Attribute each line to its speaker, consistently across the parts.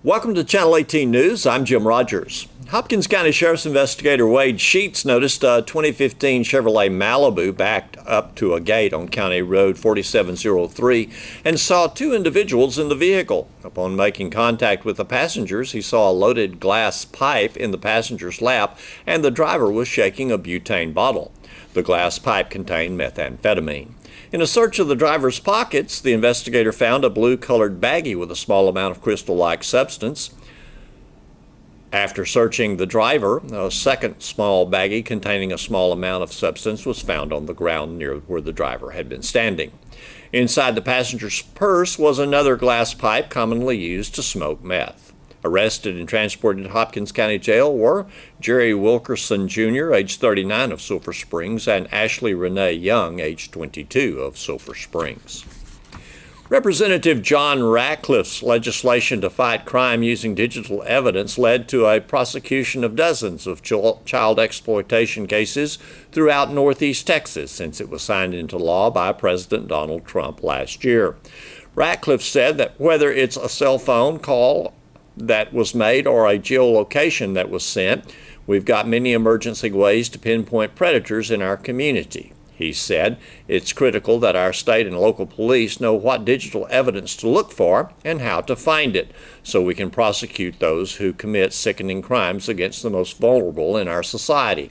Speaker 1: Welcome to Channel 18 News. I'm Jim Rogers. Hopkins County Sheriff's investigator Wade Sheets noticed a 2015 Chevrolet Malibu backed up to a gate on County Road 4703 and saw two individuals in the vehicle. Upon making contact with the passengers, he saw a loaded glass pipe in the passenger's lap and the driver was shaking a butane bottle. The glass pipe contained methamphetamine. In a search of the driver's pockets, the investigator found a blue-colored baggie with a small amount of crystal-like substance. After searching the driver, a second small baggie containing a small amount of substance was found on the ground near where the driver had been standing. Inside the passenger's purse was another glass pipe commonly used to smoke meth. Arrested and transported to Hopkins County Jail were Jerry Wilkerson, Jr., age 39 of Sulphur Springs, and Ashley Renee Young, age 22 of Sulphur Springs. Representative John Ratcliffe's legislation to fight crime using digital evidence led to a prosecution of dozens of child exploitation cases throughout Northeast Texas since it was signed into law by President Donald Trump last year. Ratcliffe said that whether it's a cell phone call that was made or a geolocation that was sent, we've got many emergency ways to pinpoint predators in our community. He said it's critical that our state and local police know what digital evidence to look for and how to find it, so we can prosecute those who commit sickening crimes against the most vulnerable in our society.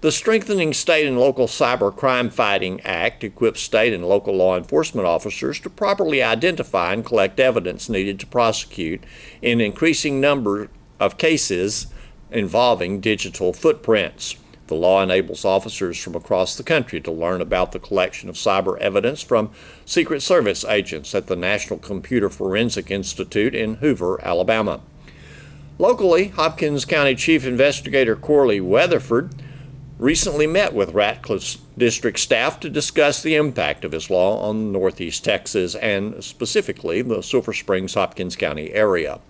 Speaker 1: The Strengthening State and Local Cyber Crime Fighting Act equips state and local law enforcement officers to properly identify and collect evidence needed to prosecute in increasing number of cases involving digital footprints. The law enables officers from across the country to learn about the collection of cyber evidence from Secret Service agents at the National Computer Forensic Institute in Hoover, Alabama. Locally, Hopkins County Chief Investigator Corley Weatherford recently met with Ratcliffe's district staff to discuss the impact of his law on Northeast Texas and specifically the Sulphur Springs-Hopkins County area.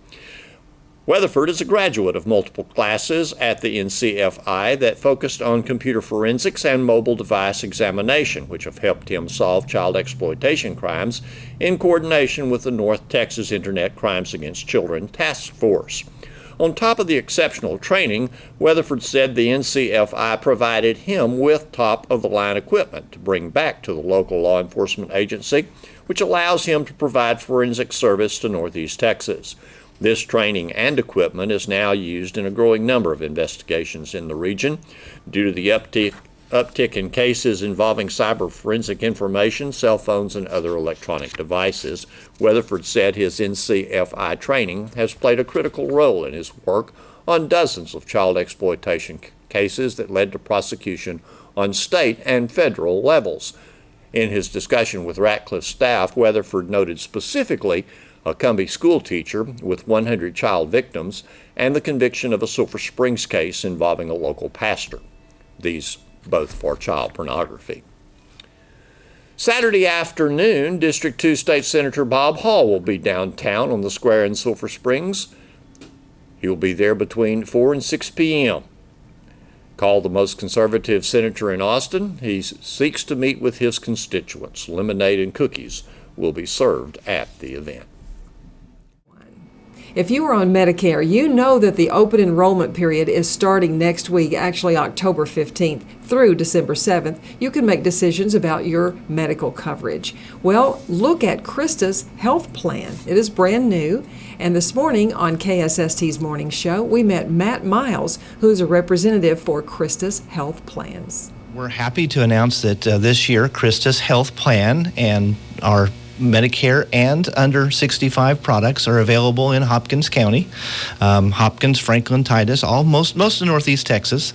Speaker 1: Weatherford is a graduate of multiple classes at the NCFI that focused on computer forensics and mobile device examination, which have helped him solve child exploitation crimes in coordination with the North Texas Internet Crimes Against Children Task Force. On top of the exceptional training, Weatherford said the NCFI provided him with top-of-the-line equipment to bring back to the local law enforcement agency, which allows him to provide forensic service to Northeast Texas. This training and equipment is now used in a growing number of investigations in the region. Due to the uptick in cases involving cyber forensic information, cell phones, and other electronic devices, Weatherford said his NCFI training has played a critical role in his work on dozens of child exploitation cases that led to prosecution on state and federal levels. In his discussion with Ratcliffe's staff, Weatherford noted specifically a Cumbie school teacher with 100 child victims and the conviction of a Sulphur Springs case involving a local pastor. These both for child pornography. Saturday afternoon, District 2 State Senator Bob Hall will be downtown on the square in Sulphur Springs. He will be there between 4 and 6 p.m. Called the most conservative senator in Austin, he seeks to meet with his constituents. Lemonade and cookies will be served at the event.
Speaker 2: If you are on Medicare, you know that the open enrollment period is starting next week, actually October 15th through December 7th. You can make decisions about your medical coverage. Well, look at Krista's health plan. It is brand new. And this morning on KSST's Morning Show, we met Matt Miles, who is a representative for Krista's health plans.
Speaker 3: We're happy to announce that this year, Krista's health plan and our Medicare and under 65 products are available in Hopkins County, Hopkins, Franklin, Titus, most of Northeast Texas,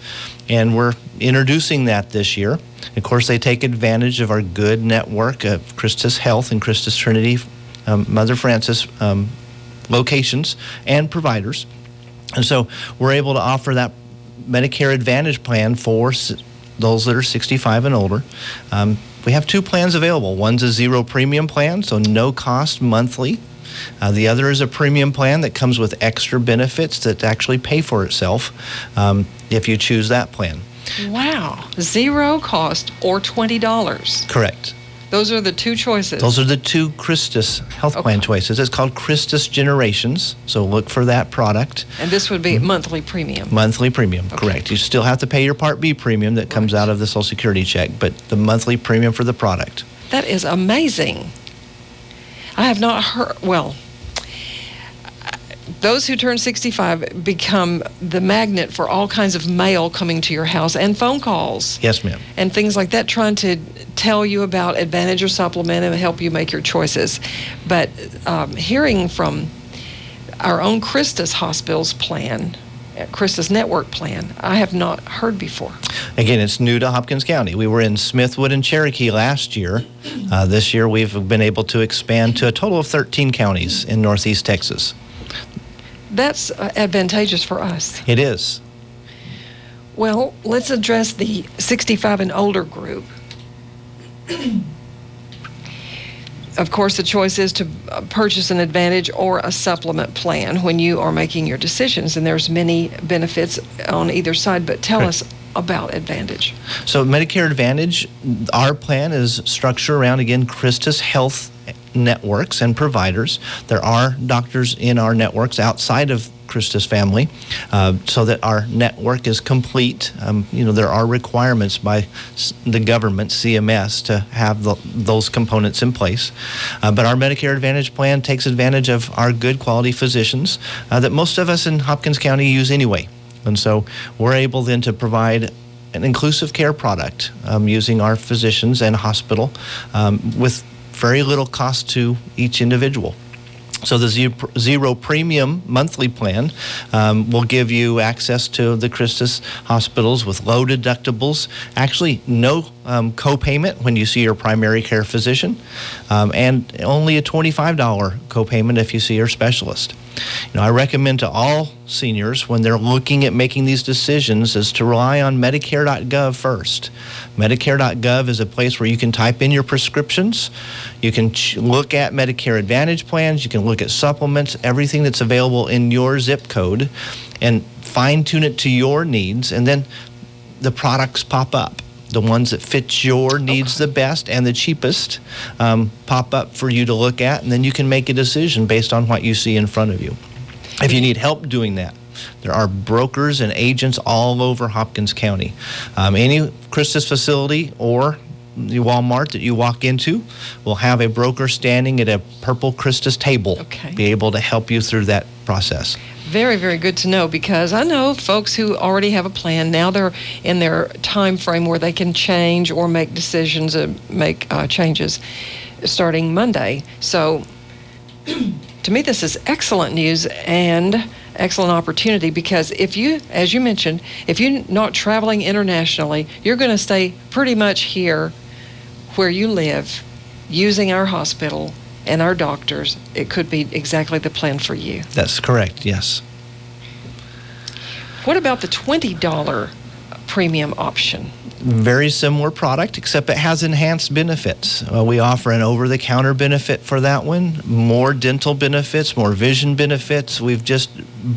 Speaker 3: and we're introducing that this year. Of course, they take advantage of our good network of Krista's Health and Krista's Trinity, Mother Francis locations and providers, and so we're able to offer that Medicare Advantage plan for those that are 65 and older. We have two plans available. One's a zero premium plan, so no cost monthly. The other is a premium plan that comes with extra benefits that actually pay for itself if you choose that plan.
Speaker 4: Wow. Zero cost or $20.
Speaker 3: Correct.
Speaker 2: Those are the two choices.
Speaker 3: Those are the two Christus health plan choices. It's called Christus Generations, so look for that product.
Speaker 2: And this would be monthly premium.
Speaker 3: Monthly premium, correct. You still have to pay your Part B premium that comes out of the Social Security check, but the monthly premium for the product.
Speaker 2: That is amazing. I have not heard, well, those who turn 65 become the magnet for all kinds of mail coming to your house and phone calls.
Speaker 3: Yes, ma'am.
Speaker 2: And things like that, trying to tell you about Advantage or Supplement and help you make your choices. But hearing from our own Christus Hospitals plan, Christus Network plan, I have not heard before.
Speaker 3: Again, it's new to Hopkins County. We were in Smithwood and Cherokee last year. This year, we've been able to expand to a total of 13 counties in Northeast Texas.
Speaker 2: That's advantageous for us.
Speaker 3: It is.
Speaker 2: Well, let's address the 65 and older group. Of course, the choice is to purchase an Advantage or a supplement plan when you are making your decisions, and there's many benefits on either side, but tell us about Advantage.
Speaker 3: So Medicare Advantage, our plan is structured around, again, Christus Health networks and providers. There are doctors in our networks outside of Christus family, so that our network is complete. There are requirements by the government, CMS, to have those components in place. But our Medicare Advantage plan takes advantage of our good quality physicians that most of us in Hopkins County use anyway. And so we're able then to provide an inclusive care product using our physicians and hospital with very little cost to each individual. So the zero premium monthly plan will give you access to the Christus hospitals with low deductibles, actually no copayment when you see your primary care physician, and only a $25 copayment if you see your specialist. I recommend to all seniors when they're looking at making these decisions is to rely on Medicare.gov first. Medicare.gov is a place where you can type in your prescriptions, you can look at Medicare Advantage plans, you can look at supplements, everything that's available in your zip code, and fine-tune it to your needs, and then the products pop up. The ones that fit your needs the best and the cheapest pop up for you to look at, and then you can make a decision based on what you see in front of you. If you need help doing that, there are brokers and agents all over Hopkins County. Any Christus facility or the Walmart that you walk into will have a broker standing at a purple Christus table, be able to help you through that process.
Speaker 2: Very, very good to know, because I know folks who already have a plan. Now they're in their time frame where they can change or make decisions and make changes starting Monday. So to me, this is excellent news and excellent opportunity, because if you, as you mentioned, if you're not traveling internationally, you're going to stay pretty much here where you live using our hospital and our doctors. It could be exactly the plan for you.
Speaker 3: That's correct, yes.
Speaker 2: What about the $20 premium option?
Speaker 3: Very similar product, except it has enhanced benefits. We offer an over-the-counter benefit for that one, more dental benefits, more vision benefits. We've just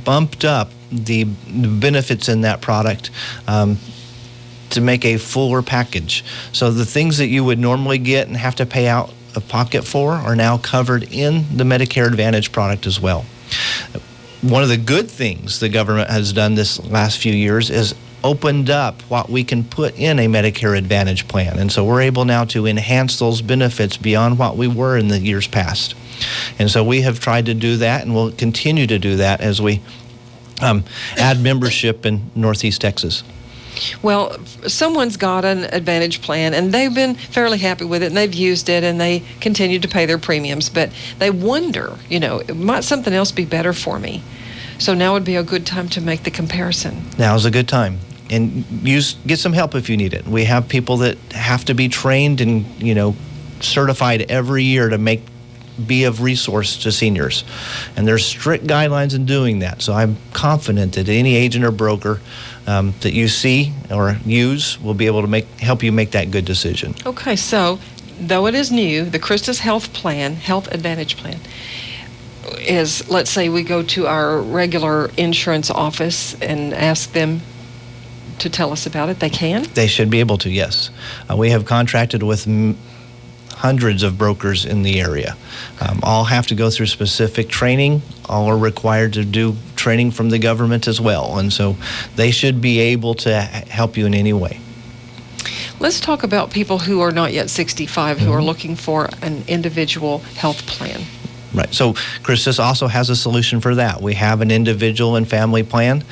Speaker 3: bumped up the benefits in that product to make a fuller package. So the things that you would normally get and have to pay out of pocket for are now covered in the Medicare Advantage product as well. One of the good things the government has done this last few years is opened up what we can put in a Medicare Advantage plan. And so we're able now to enhance those benefits beyond what we were in the years past. And so we have tried to do that, and we'll continue to do that as we add membership in Northeast Texas.
Speaker 2: Well, someone's got an Advantage plan, and they've been fairly happy with it, and they've used it, and they continue to pay their premiums, but they wonder, might something else be better for me? So now would be a good time to make the comparison. Now's
Speaker 3: a good time. And get some help if you need it. We have people that have to be trained and, certified every year to be of resource to seniors. And there's strict guidelines in doing that. So I'm confident that any agent or broker that you see or use will be able to help you make that good decision.
Speaker 2: Okay, so though it is new, the Christus Health Advantage plan, is, let's say we go to our regular insurance office and ask them to tell us about it. They can?
Speaker 3: They should be able to, yes. We have contracted with hundreds of brokers in the area. All have to go through specific training. All are required to do training from the government as well. And so they should be able to help you in any way.
Speaker 2: Let's talk about people who are not yet 65 who are looking for an individual health plan.
Speaker 3: Right. So Christus also has a solution for that. We have an individual and family plan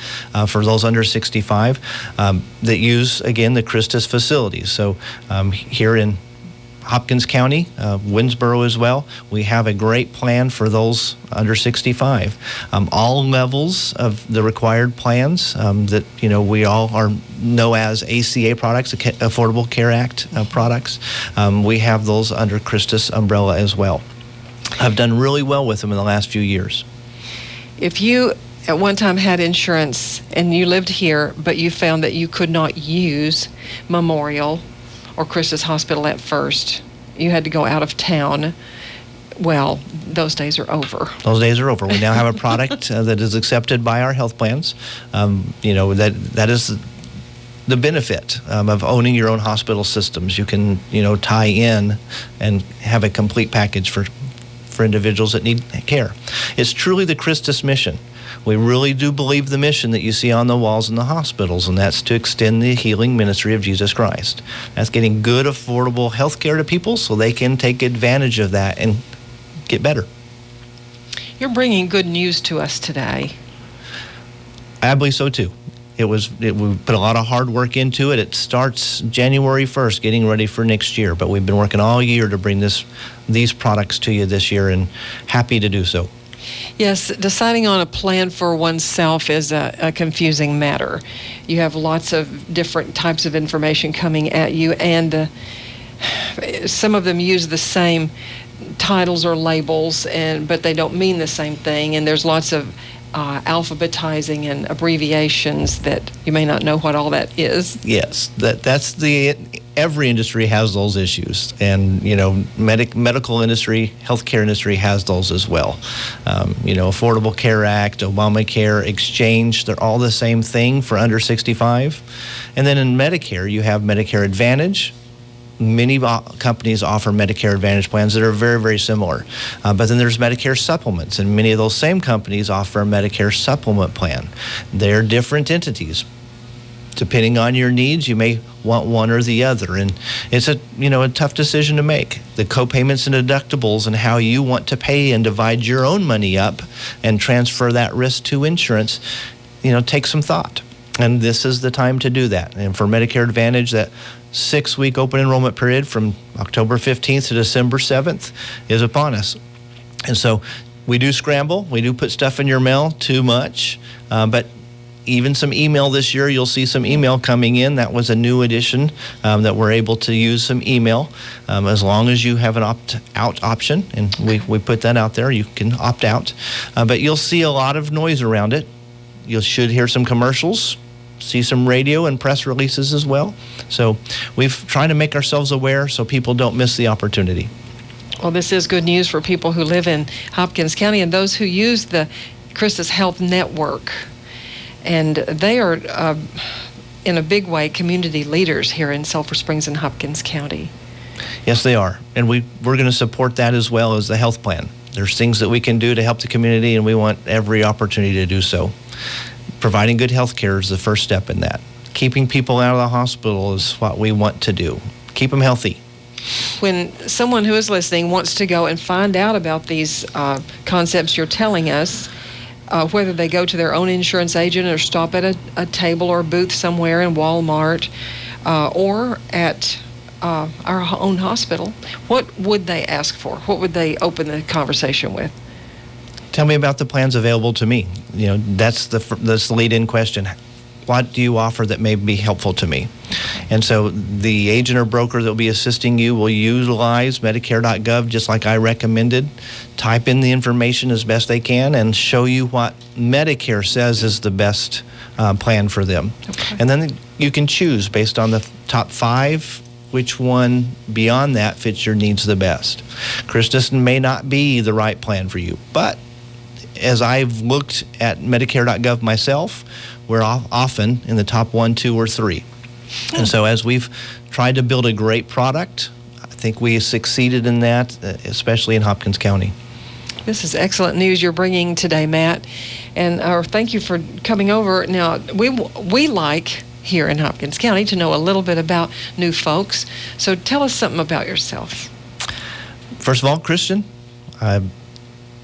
Speaker 3: for those under 65 that use, again, the Christus facilities. So here in Hopkins County, Winsboro as well, we have a great plan for those under 65. All levels of the required plans that we all know as ACA products, Affordable Care Act products. We have those under Christus umbrella as well. I've done really well with them in the last few years.
Speaker 2: If you at one time had insurance and you lived here, but you found that you could not use Memorial or Christus Hospital at first, you had to go out of town, well, those days are over.
Speaker 3: Those days are over. We now have a product that is accepted by our health plans. That is the benefit of owning your own hospital systems. You can, tie in and have a complete package for individuals that need care. It's truly the Christus mission. We really do believe the mission that you see on the walls in the hospitals, and that's to extend the healing ministry of Jesus Christ. That's getting good, affordable health care to people so they can take advantage of that and get better.
Speaker 2: You're bringing good news to us today.
Speaker 3: I believe so too. We put a lot of hard work into it. It starts January 1st, getting ready for next year, but we've been working all year to bring these products to you this year, and happy to do so.
Speaker 2: Yes, deciding on a plan for oneself is a confusing matter. You have lots of different types of information coming at you, and some of them use the same titles or labels, but they don't mean the same thing, and there's lots of alphabetizing and abbreviations that you may not know what all that is.
Speaker 3: Yes, every industry has those issues, and medical industry, healthcare industry has those as well. Affordable Care Act, Obamacare, Exchange, they're all the same thing for under 65. And then in Medicare, you have Medicare Advantage. Many companies offer Medicare Advantage plans that are very, very similar. But then there's Medicare supplements, and many of those same companies offer a Medicare supplement plan. They're different entities. Depending on your needs, you may want one or the other, and it's a tough decision to make. The co-payments and deductibles and how you want to pay and divide your own money up and transfer that risk to insurance, take some thought. And this is the time to do that. And for Medicare Advantage, that 6-week open enrollment period from October 15th to December 7th is upon us. And so we do scramble. We do put stuff in your mail too much. But even some email this year, you'll see some email coming in. That was a new addition that we're able to use some email as long as you have an opt-out option. And we put that out there. You can opt out. But you'll see a lot of noise around it. You should hear some commercials, see some radio and press releases as well. So we've tried to make ourselves aware so people don't miss the opportunity.
Speaker 2: Well, this is good news for people who live in Hopkins County and those who use the Christus Health Network. And they are, in a big way, community leaders here in Sulphur Springs and Hopkins County.
Speaker 3: Yes, they are. And we're going to support that as well as the health plan. There's things that we can do to help the community, and we want every opportunity to do so. Providing good health care is the first step in that. Keeping people out of the hospital is what we want to do. Keep them healthy.
Speaker 2: When someone who is listening wants to go and find out about these concepts you're telling us, whether they go to their own insurance agent or stop at a table or a booth somewhere in Walmart or at our own hospital, what would they ask for? What would they open the conversation with?
Speaker 3: Tell me about the plans available to me. That's the lead-in question. What do you offer that may be helpful to me? And so the agent or broker that will be assisting you will utilize Medicare.gov just like I recommended. Type in the information as best they can and show you what Medicare says is the best plan for them. Okay. And then you can choose based on the top 5 which one beyond that fits your needs the best. Christus may not be the right plan for you, but as I've looked at Medicare.gov myself, we're often in the top 1, 2, or 3. And so as we've tried to build a great product, I think we succeeded in that, especially in Hopkins County.
Speaker 2: This is excellent news you're bringing today, Matt. And thank you for coming over. Now, we like here in Hopkins County to know a little bit about new folks. So tell us something about yourself.
Speaker 3: First of all, Christian, I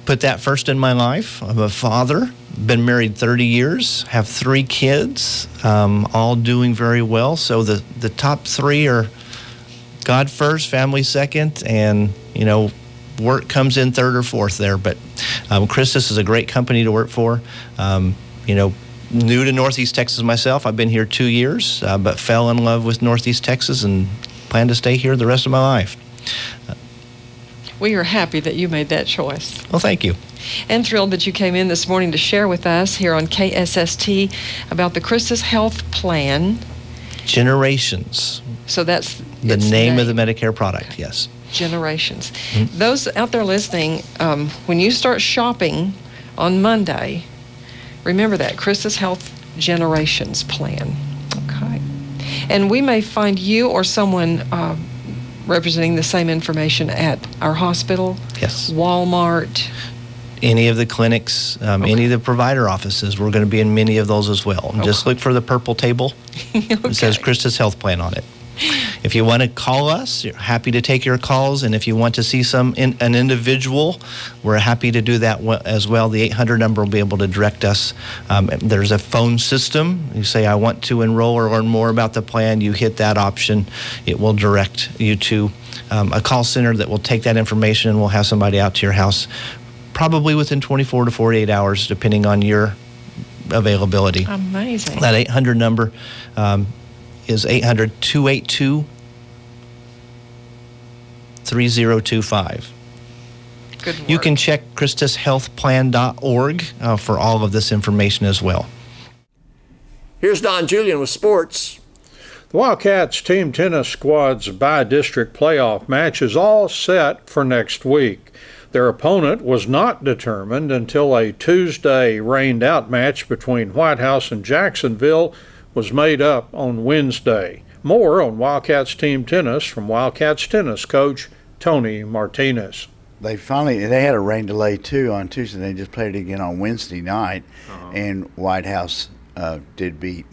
Speaker 3: put that first in my life. I'm a father, been married 30 years, have 3 kids, all doing very well. So the top 3 are God first, family second, and, work comes in third or fourth there. But Christus is a great company to work for. New to Northeast Texas myself. I've been here 2 years, but fell in love with Northeast Texas and plan to stay here the rest of my life.
Speaker 2: We are happy that you made that choice.
Speaker 3: Well, thank you.
Speaker 2: And thrilled that you came in this morning to share with us here on KSST about the Christus Health Plan.
Speaker 3: Generations.
Speaker 2: So that's
Speaker 3: the name of the Medicare product, yes.
Speaker 2: Generations. Mm-hmm. Those out there listening, when you start shopping on Monday, remember that, Christus Health Generations Plan. Okay. And we may find you or someone representing the same information at our hospital,
Speaker 3: yes,
Speaker 2: Walmart,
Speaker 3: any of the clinics,
Speaker 2: okay,
Speaker 3: any of the provider offices. We're going to be in many of those as well. And just look for the purple table. Okay. It says Christus Health Plan on it. If you want to call us, you're happy to take your calls. And if you want to see an individual, we're happy to do that as well. The 800 number will be able to direct us. There's a phone system. You say, I want to enroll or learn more about the plan. You hit that option. It will direct you to a call center that will take that information, and we'll have somebody out to your house probably within 24 to 48 hours, depending on your availability.
Speaker 2: Amazing.
Speaker 3: That 800 number is 800-282-3025.
Speaker 2: Good work.
Speaker 3: You can check ChristusHealthPlan.org for all of this information as well.
Speaker 1: Here's Don Julian with sports.
Speaker 4: The Wildcats team tennis squad's bi-district playoff match is all set for next week. Their opponent was not determined until a Tuesday rained-out match between White House and Jacksonville was made up on Wednesday. More on Wildcats team tennis from Wildcats tennis coach Tony Martinez.
Speaker 5: They had a rain delay too on Tuesday. They just played it again on Wednesday night, and White House did beat.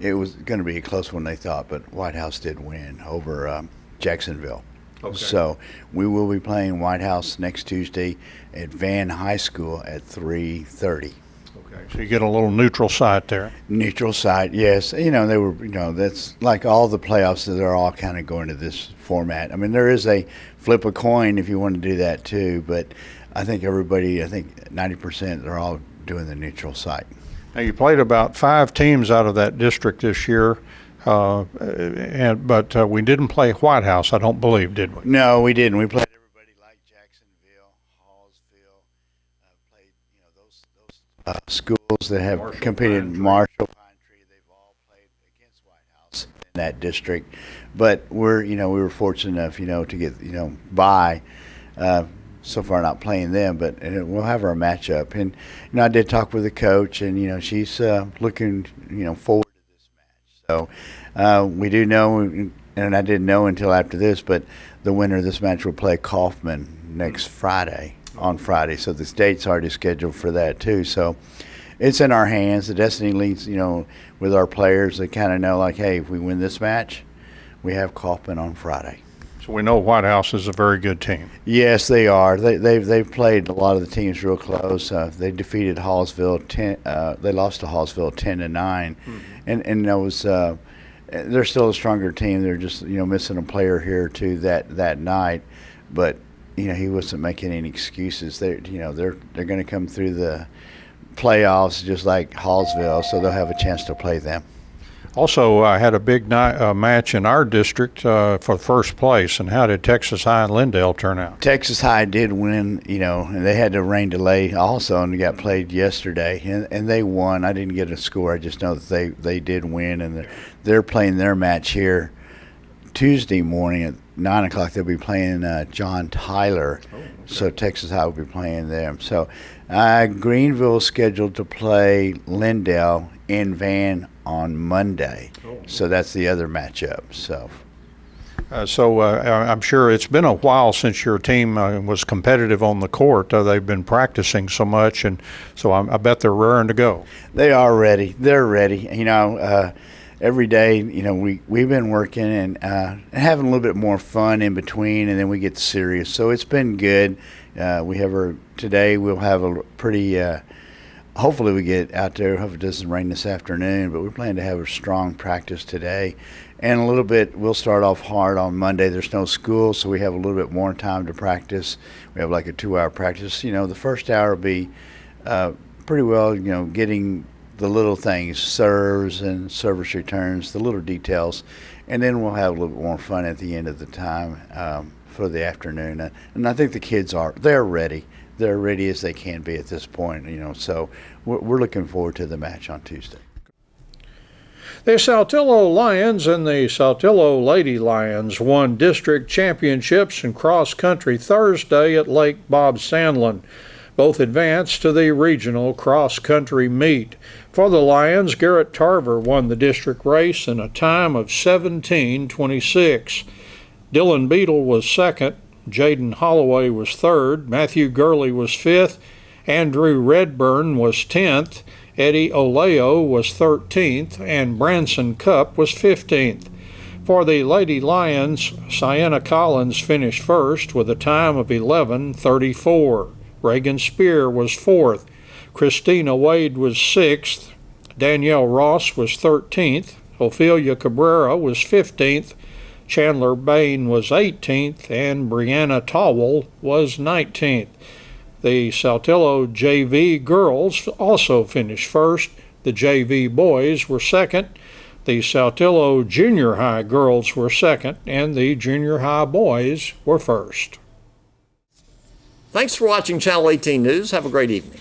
Speaker 5: It was going to be a close one, they thought, but White House did win over Jacksonville. Okay. So we will be playing White House next Tuesday at Van High School at 3:30.
Speaker 4: Okay, so you get a little neutral site there.
Speaker 5: Neutral site, yes. That's like all the playoffs. They're all kind of going to this format. I mean, there is a flip a coin if you want to do that too, but I think 90%, they're all doing the neutral site.
Speaker 4: Now, you played about 5 teams out of that district this year, but we didn't play White House, I don't believe, did we?
Speaker 5: No, we didn't. We played everybody like Jacksonville, Hallsville, played those schools that have competed in Marshall, Pine Tree. They've all played against White House in that district. But we were fortunate enough, to get by. So far not playing them, but we'll have our matchup. And I did talk with the coach, and she's looking forward to this match. So we do know, and I didn't know until after this, but the winner of this match will play Kaufman next Friday, on Friday. So the date's already scheduled for that too. So it's in our hands. The destiny leads, with our players. They kind of know, like, hey, if we win this match, we have Kaufman on Friday.
Speaker 4: So we know White House is a very good team.
Speaker 5: Yes, they are. They've played a lot of the teams real close. They defeated Hallsville 10. They lost to Hallsville 10-9, and those they're still a stronger team. They're just missing a player here or two that night, but he wasn't making any excuses. They're going to come through the playoffs just like Hallsville, so they'll have a chance to play them.
Speaker 4: Also, I had a big match in our district for first place. And how did Texas High and Lindale turn out?
Speaker 5: Texas High did win, and they had a rain delay also, and got played yesterday, and they won. I didn't get a score. I just know that they did win, and they're playing their match here Tuesday morning at 9 o'clock. They'll be playing John Tyler, so Texas High will be playing them. So Greenville is scheduled to play Lindale in Van on Monday. So that's the other matchup. So
Speaker 4: I'm sure it's been a while since your team was competitive on the court. They've been practicing so much, and so I bet they're raring to go.
Speaker 5: They are ready. They're ready. Every day, we've been working and having a little bit more fun in between, and then we get serious. So it's been good. Today we'll have a pretty. Hopefully we get out there. Hope it doesn't rain this afternoon, but we plan to have a strong practice today. And a little bit, we'll start off hard on Monday. There's no school, so we have a little bit more time to practice. We have like a 2-hour practice. The first hour will be pretty well, getting the little things, serves and service returns, the little details. And then we'll have a little bit more fun at the end of the time for the afternoon. And I think the kids they're ready. They're ready as they can be at this point, so we're looking forward to the match on Tuesday.
Speaker 4: The Saltillo Lions and the Saltillo Lady Lions won district championships in cross-country Thursday at Lake Bob Sandlin. Both advanced to the regional cross-country meet. For the Lions, Garrett Tarver won the district race in a time of 17:26. Dylan Beadle was second, Jaden Holloway was third, Matthew Gurley was fifth, Andrew Redburn was 10th, Eddie Oleo was 13th, and Branson Cup was 15th. For the Lady Lions, Sienna Collins finished first with a time of 11:34. Reagan Spear was fourth. Christina Wade was sixth. Danielle Ross was 13th. Ophelia Cabrera was 15th. Chandler Bain was 18th, and Brianna Towell was 19th. The Saltillo JV girls also finished first. The JV boys were second. The Saltillo junior high girls were second, and the junior high boys were first.
Speaker 1: Thanks for watching Channel 18 News. Have a great evening.